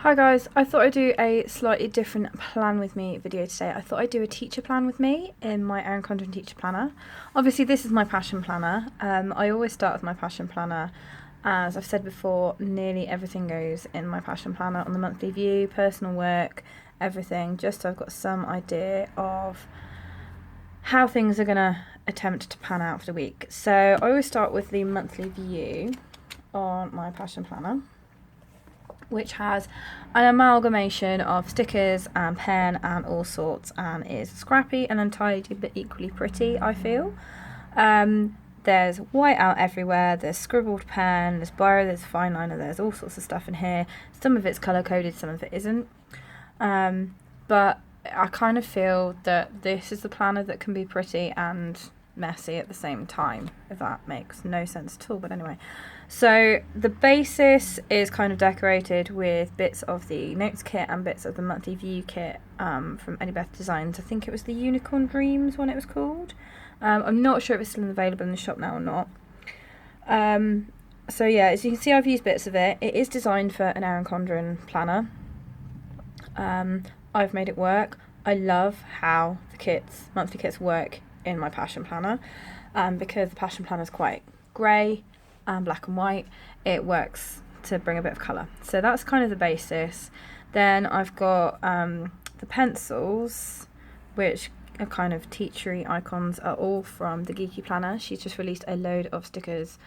Hi guys, I thought I'd do a slightly different plan with me video today. I thought I'd do a teacher plan with me in my Erin Condren teacher planner. Obviously this is my passion planner. I always start with my passion planner. As I've said before, nearly everything goes in my passion planner on the monthly view, personal work, everything, just so I've got some idea of how things are going to attempt to pan out for the week. So I always start with the monthly view on my passion planner, which has an amalgamation of stickers and pen and all sorts, and is scrappy and untidy but equally pretty, I feel. There's white out everywhere, there's scribbled pen, there's biro, there's fine liner, there's all sorts of stuff in here. Some of it's colour coded, some of it isn't. But I kind of feel that this is the planner that can be pretty and messy at the same time, if that makes no sense at all. But anyway, so the basis is kind of decorated with bits of the notes kit and bits of the monthly view kit from Anybeth Designs. I think it was the Unicorn Dreams one it was called. I'm not sure if it's still available in the shop now or not. So yeah, as you can see, I've used bits of it. It is designed for an Erin Condren planner. I've made it work. I love how the monthly kits work in my passion planner, because the passion planner is quite grey and black and white. It works to bring a bit of colour. So that's kind of the basis. Then I've got the pencils, which are kind of teachery icons, are all from the Geeky Planner. She's just released a load of stickers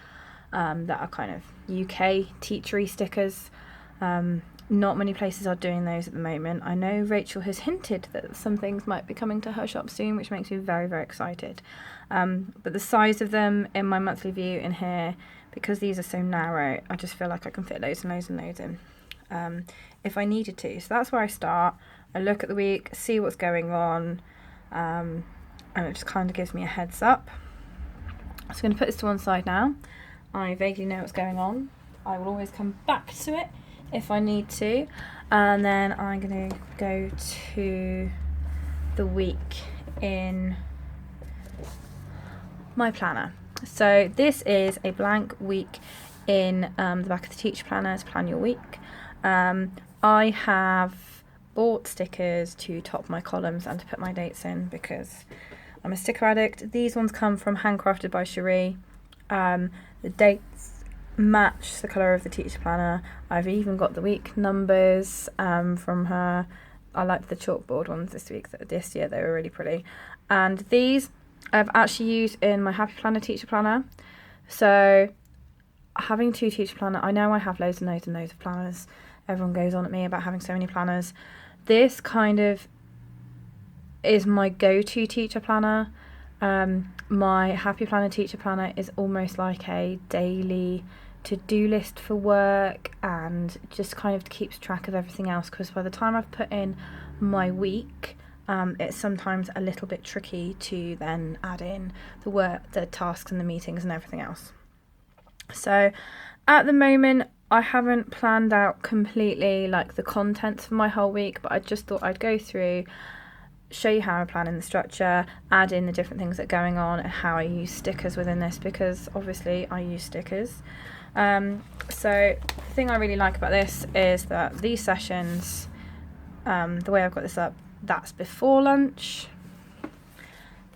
that are kind of UK teachery stickers. Not many places are doing those at the moment. I know Rachel has hinted that some things might be coming to her shop soon, which makes me very, very excited. But the size of them in my monthly view in here, because these are so narrow, I just feel like I can fit loads and loads and loads in if I needed to. So that's where I start. I look at the week, see what's going on, and it just kind of gives me a heads up. So I'm going to put this to one side now. I vaguely know what's going on. I will always come back to it if I need to, and then I'm going to go to the week in my planner. So this is a blank week in the back of the teacher planner to plan your week. I have bought stickers to top my columns and to put my dates in because I'm a sticker addict. These ones come from Handcrafted by Cherie. The dates match the colour of the teacher planner. I've even got the week numbers from her. I liked the chalkboard ones this year, they were really pretty. And these I've actually used in my Happy Planner teacher planner. So having two teacher planner, I know I have loads and loads and loads of planners. Everyone goes on at me about having so many planners. This kind of is my go-to teacher planner. My Happy Planner teacher planner is almost like a daily to-do list for work, and just kind of keeps track of everything else, because by the time I've put in my week, it's sometimes a little bit tricky to then add in the work, the tasks and the meetings and everything else. So at the moment I haven't planned out completely like the contents for my whole week, but I just thought I'd go through, show you how I plan in the structure, add in the different things that are going on, and how I use stickers within this, because obviously I use stickers. So the thing I really like about this is that these sessions, the way I've got this up, that's before lunch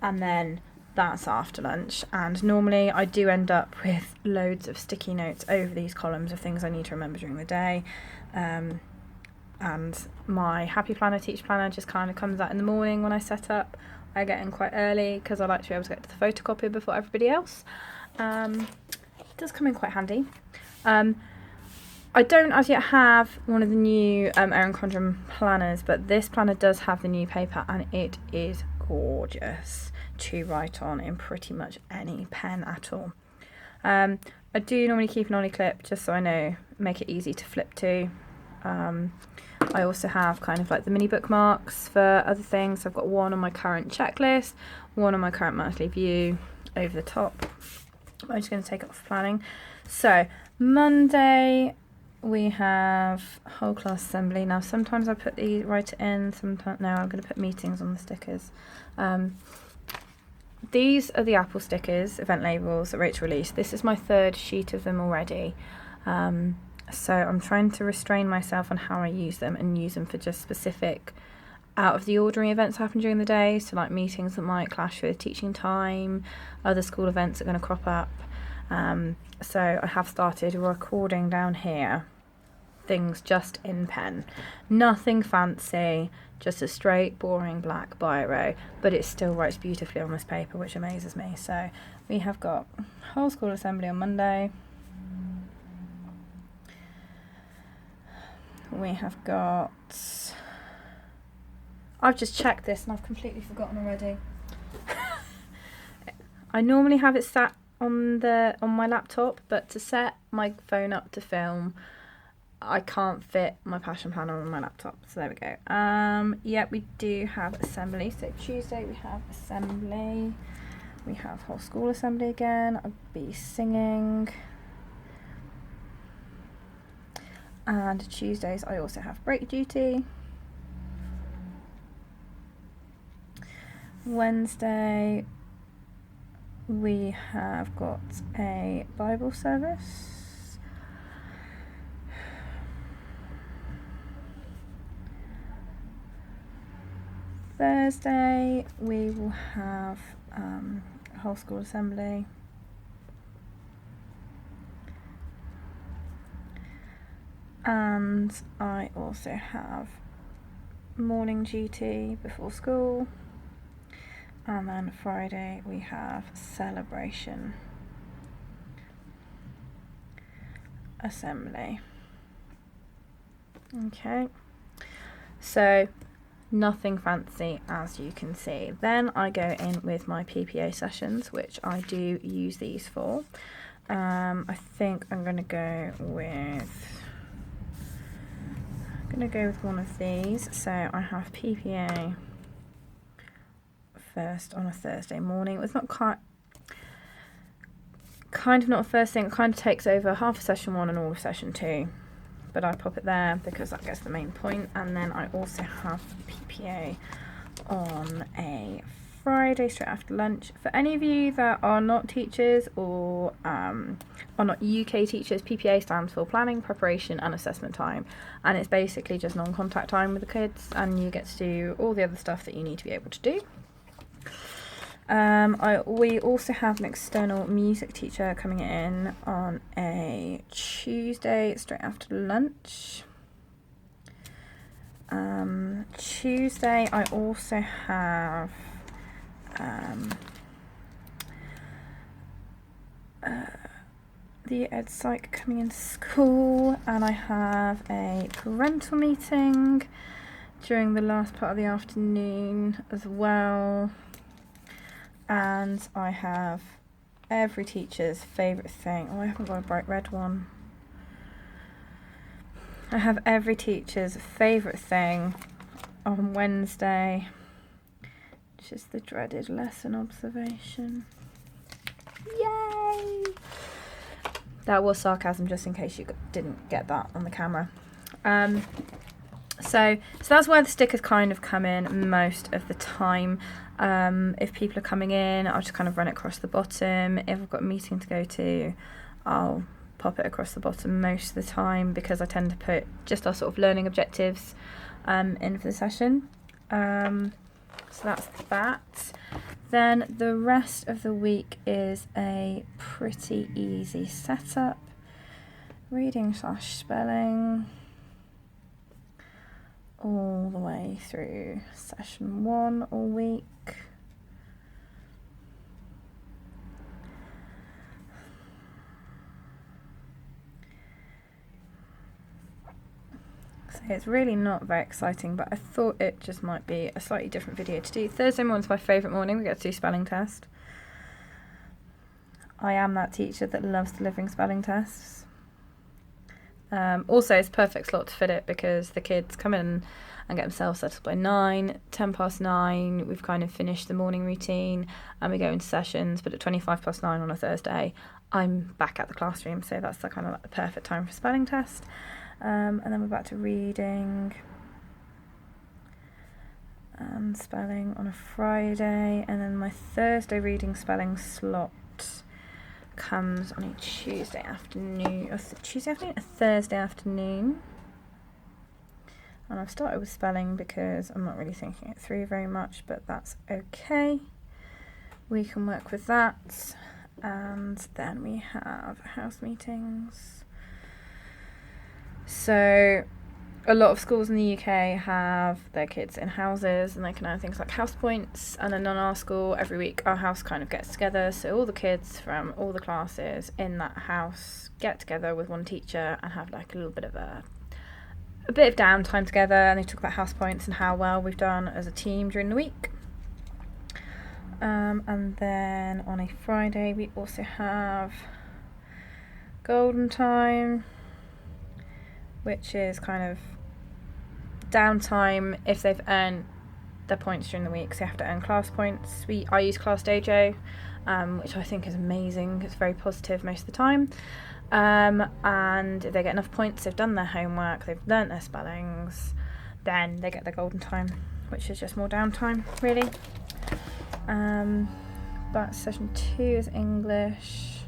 and then that's after lunch, and normally I do end up with loads of sticky notes over these columns of things I need to remember during the day. And my Happy Planner teacher planner just kind of comes out in the morning when I set up. I get in quite early because I like to be able to get to the photocopier before everybody else. It does come in quite handy. I don't as yet have one of the new Erin Condren planners, but this planner does have the new paper and it is gorgeous to write on in pretty much any pen at all. I do normally keep an ollie clip just so I know, make it easy to flip to. I also have kind of like the mini bookmarks for other things. I've got one on my current checklist, one on my current monthly view over the top. I'm just going to take it off planning. So Monday we have whole class assembly. Now sometimes I put the write it in, sometimes now I'm going to put meetings on the stickers. These are the Apple stickers, event labels that Rachel released. This is my third sheet of them already. So I'm trying to restrain myself on how I use them and use them for just specific out of the ordinary events that happen during the day. So like meetings that might clash with teaching time, other school events are going to crop up. So I have started recording down here things just in pen. Nothing fancy, just a straight, boring black biro, but it still writes beautifully on this paper, which amazes me. So we have got whole school assembly on Monday. We have got... I've just checked this and I've completely forgotten already. I normally have it sat on my laptop, but to set my phone up to film, I can't fit my passion planner on my laptop. So there we go. Yeah, we do have assembly. So Tuesday we have assembly. We have whole school assembly again. I'll be singing. And Tuesdays I also have break duty. Wednesday we have got a Bible service. Thursday we will have a whole school assembly. And I also have morning duty before school. And then Friday we have celebration assembly. Okay, so nothing fancy, as you can see. Then I go in with my PPA sessions, which I do use these for. I think I'm going to go with one of these. So I have PPA first on a Thursday morning. It's not kind of not a first thing. It kind of takes over half of session 1 and all of session 2, but I pop it there because that gets the main point. And then I also have PPA on a Friday straight after lunch. For any of you that are not teachers or are not UK teachers, PPA stands for planning, preparation and assessment time, and it's basically just non-contact time with the kids, and you get to do all the other stuff that you need to be able to do. We also have an external music teacher coming in on a Tuesday straight after lunch. Tuesday I also have the ed psych coming into school, and I have a parental meeting during the last part of the afternoon as well. And I have every teacher's favourite thing. Oh, I haven't got a bright red one. I have every teacher's favourite thing on Wednesday, which is the dreaded lesson observation. Yay! That was sarcasm, just in case you didn't get that on the camera. So that's where the stickers kind of come in most of the time. If people are coming in, I'll just kind of run it across the bottom. If I've got a meeting to go to, I'll pop it across the bottom most of the time, because I tend to put just our sort of learning objectives in for the session. So that's that. Then the rest of the week is a pretty easy setup. Reading/spelling all the way through session 1 all week. So it's really not very exciting, but I thought it just might be a slightly different video to do. Thursday morning's my favourite morning. We get to do spelling test. I am that teacher that loves delivering spelling tests. Also, it's a perfect slot to fit it because the kids come in and get themselves settled by 9, 10 past 9. We've kind of finished the morning routine and we go into sessions, but at 25 past 9 on a Thursday, I'm back at the classroom. So that's the kind of like the perfect time for spelling test. And then we're back to reading and spelling on a Friday, and then my Thursday reading spelling slot comes on a Tuesday afternoon, a Thursday afternoon. And I've started with spelling because I'm not really thinking it through very much, but that's okay. We can work with that. And then we have house meetings. So a lot of schools in the UK have their kids in houses and they can earn things like house points. And then on our school, every week our house kind of gets together. So all the kids from all the classes in that house get together with one teacher and have like a little bit of downtime together, and they talk about house points and how well we've done as a team during the week. And then on a Friday we also have golden time, which is kind of downtime if they've earned their points during the week, so they have to earn class points. I use Class Dojo, which I think is amazing. It's very positive most of the time. And if they get enough points, they've done their homework, they've learnt their spellings, then they get their golden time, which is just more downtime, really. But session 2 is English.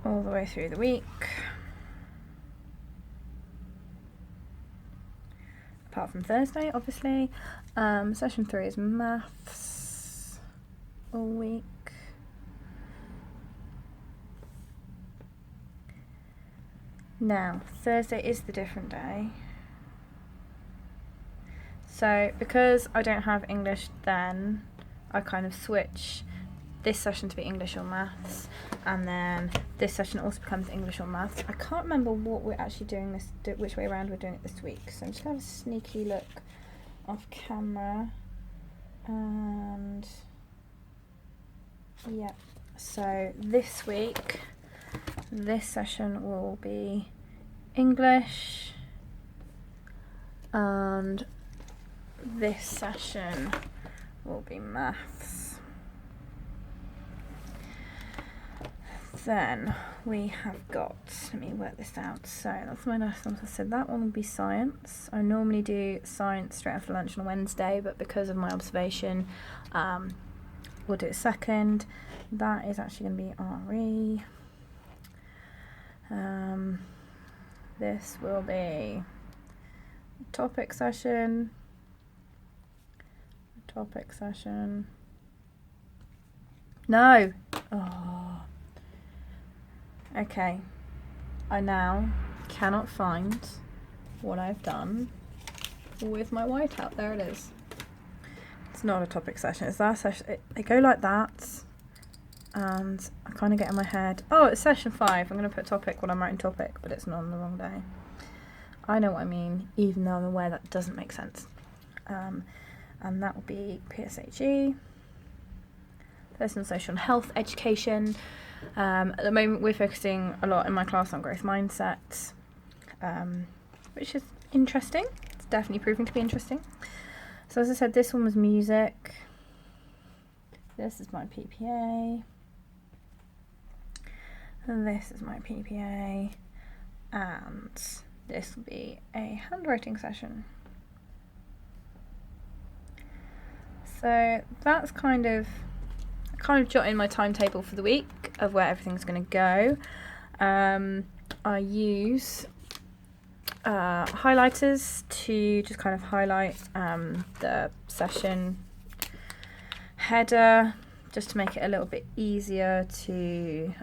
All the way through the week. Apart from Thursday, obviously. Session 3 is maths all week. Now, Thursday is the different day. So, because I don't have English then, I kind of switch this session to be English or maths, and then this session also becomes English or maths. I can't remember what we're actually doing which way around we're doing it this week, so I'm just going to have a sneaky look off camera. And yeah, so this week this session will be English, and this session will be maths. Then we have got, let me work this out, so that's my last one. So that one will be science. I normally do science straight after lunch on a Wednesday, but because of my observation, we'll do it second. That is actually going to be RE. This will be topic session. No! Oh. Okay, I now cannot find what I've done with my whiteout. There it is. It's not a topic session, it's that session. They go like that, and I kind of get in my head, oh, it's session 5, I'm going to put topic when I'm writing topic, but it's not on the wrong day. I know what I mean, even though I'm aware that doesn't make sense. And that will be PSHE, personal, social and health education. At the moment we're focusing a lot in my class on growth mindset, which is interesting. It's definitely proving to be interesting. So as I said, this one was music. This is my PPA. And this is my PPA. And this will be a handwriting session. So that's kind of jot in my timetable for the week of where everything's going to go. I use highlighters to just kind of highlight the session header, just to make it a little bit easier to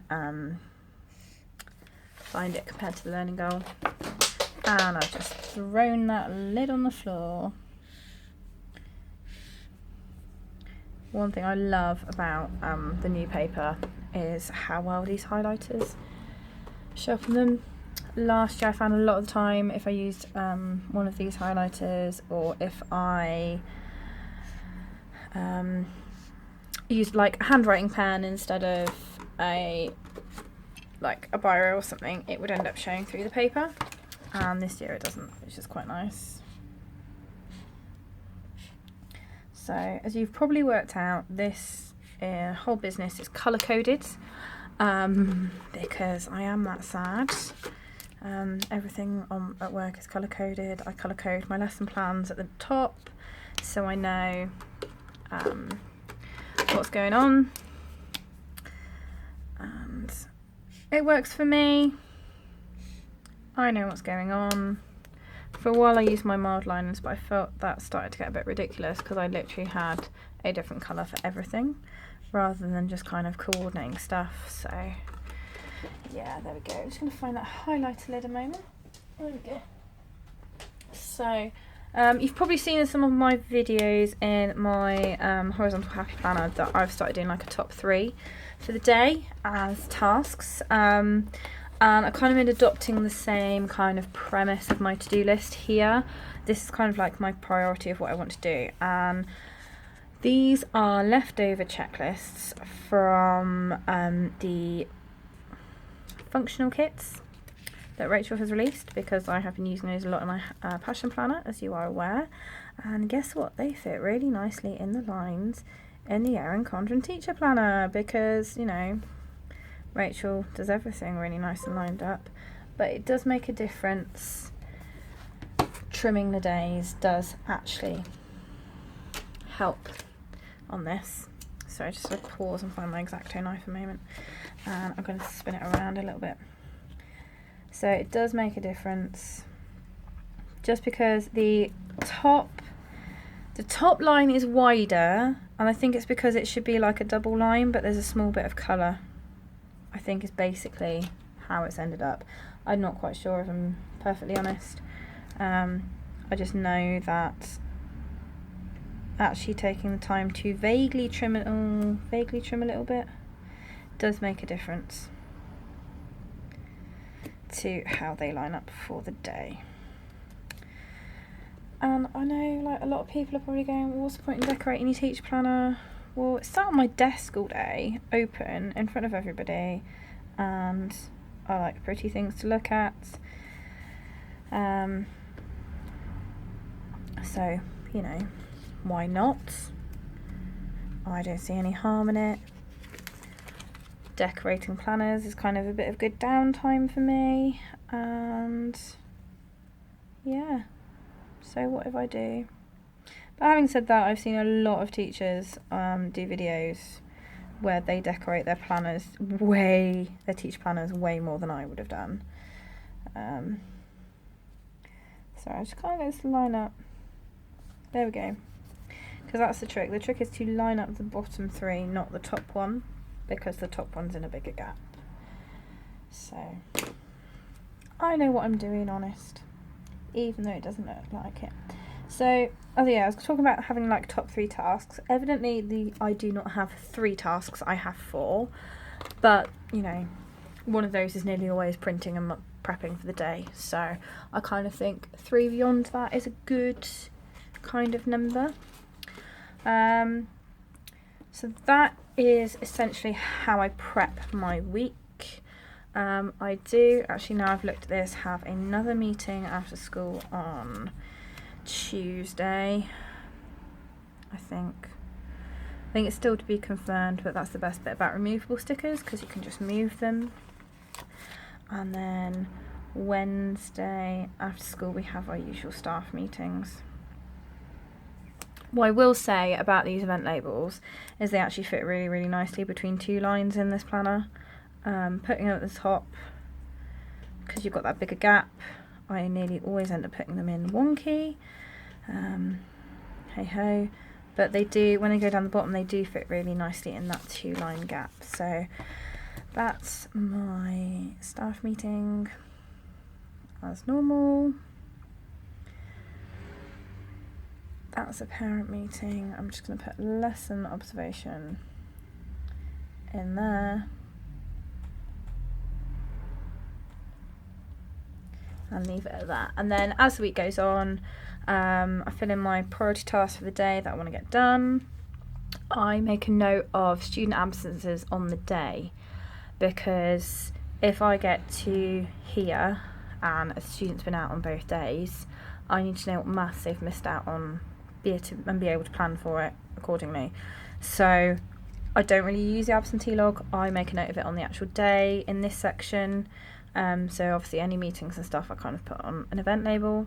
find it compared to the learning goal. And I've just thrown that lid on the floor. One thing I love about the new paper is how well these highlighters sharpen them. Last year I found a lot of the time if I used one of these highlighters, or if I used like a handwriting pen instead of a biro or something, it would end up showing through the paper. And this year it doesn't, which is quite nice. So, as you've probably worked out, this whole business is colour-coded because I am that sad Everything at work is colour coded. I colour code my lesson plans at the top, so I know what's going on, and it works for me. I know what's going on. For a while I used my mild liners, but I felt that started to get a bit ridiculous because I literally had a different colour for everything rather than just kind of coordinating stuff. So yeah, there we go. I'm just going to find that highlighter lid a moment. There we go. So you've probably seen in some of my videos in my horizontal happy planner that I've started doing like a top 3 for the day as tasks. And I kind of been adopting the same kind of premise of my to-do list here. This is kind of like my priority of what I want to do. And these are leftover checklists from the functional kits that Rachel has released, because I have been using those a lot in my passion planner, as you are aware. And guess what? They fit really nicely in the lines in the Erin Condren teacher planner, because, you know, Rachel does everything really nice and lined up, but it does make a difference. Trimming the days does actually help on this. So I just sort of pause and find my X-Acto knife a moment, and I'm going to spin it around a little bit. So it does make a difference, just because the top line is wider, and I think it's because it should be like a double line, but there's a small bit of colour, I think, is basically how it's ended up. I'm not quite sure, if I'm perfectly honest. I just know that actually taking the time to vaguely trim a little bit does make a difference to how they line up for the day. And I know, like, a lot of people are probably going, well, what's the point in decorating your teacher planner? Well, it's sat on my desk all day, open, in front of everybody, and I like pretty things to look at. So, you know, why not? I don't see any harm in it. Decorating planners is kind of a bit of good downtime for me, and yeah, so what if I do? But having said that, I've seen a lot of teachers do videos where they decorate their planners their teacher planners way more than I would have done. So I just kind of get this line up. There we go. Because that's the trick. The trick is to line up the bottom 3, not the top one, because the top one's in a bigger gap. So I know what I'm doing, honest, even though it doesn't look like it. So, oh yeah, I was talking about having like top 3 tasks. Evidently, I do not have 3 tasks, I have 4. But, you know, one of those is nearly always printing and prepping for the day. So I kind of think 3 beyond that is a good kind of number. So that is essentially how I prep my week. I do, actually, now I've looked at this, have another meeting after school on Tuesday, I think it's still to be confirmed, but that's the best bit about removable stickers, because you can just move them. And then Wednesday after school we have our usual staff meetings. What I will say about these event labels is they actually fit really, really nicely between 2 lines in this planner. Putting them at the top, because you've got that bigger gap, I nearly always end up putting them in wonky. Hey ho, but they do, when they go down the bottom, they do fit really nicely in that 2-line gap. So that's my staff meeting as normal. That's a parent meeting. I'm just going to put lesson observation in there. And leave it at that. And then as the week goes on, I fill in my priority tasks for the day that I want to get done. I make a note of student absences on the day, because if I get to here and a student's been out on both days, I need to know what maths they've missed out on, and be able to plan for it accordingly. So I don't really use the absentee log. I make a note of it on the actual day in this section. So obviously any meetings and stuff I kind of put on an event label,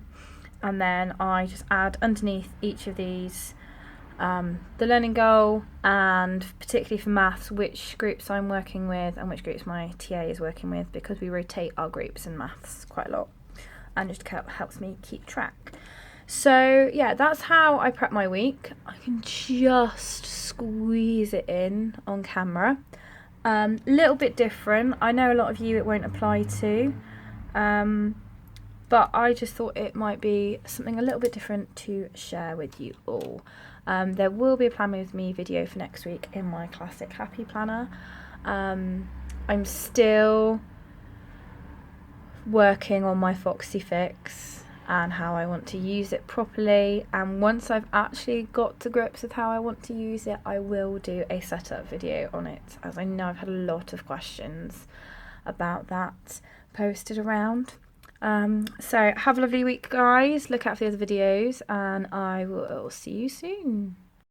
and then I just add underneath each of these the learning goal, and particularly for maths, which groups I'm working with and which groups my TA is working with, because we rotate our groups in maths quite a lot, and just helps me keep track. So yeah, that's how I prep my week. I can just squeeze it in on camera. Little bit different. I know a lot of you it won't apply to, but I just thought it might be something a little bit different to share with you all. There will be a Plan With Me video for next week in my classic happy planner. I'm still working on my Foxy Fix and how I want to use it properly, and once I've actually got to grips with how I want to use it, I will do a setup video on it, as I know I've had a lot of questions about that posted around. So have a lovely week, guys. Look out for the other videos, and I will see you soon.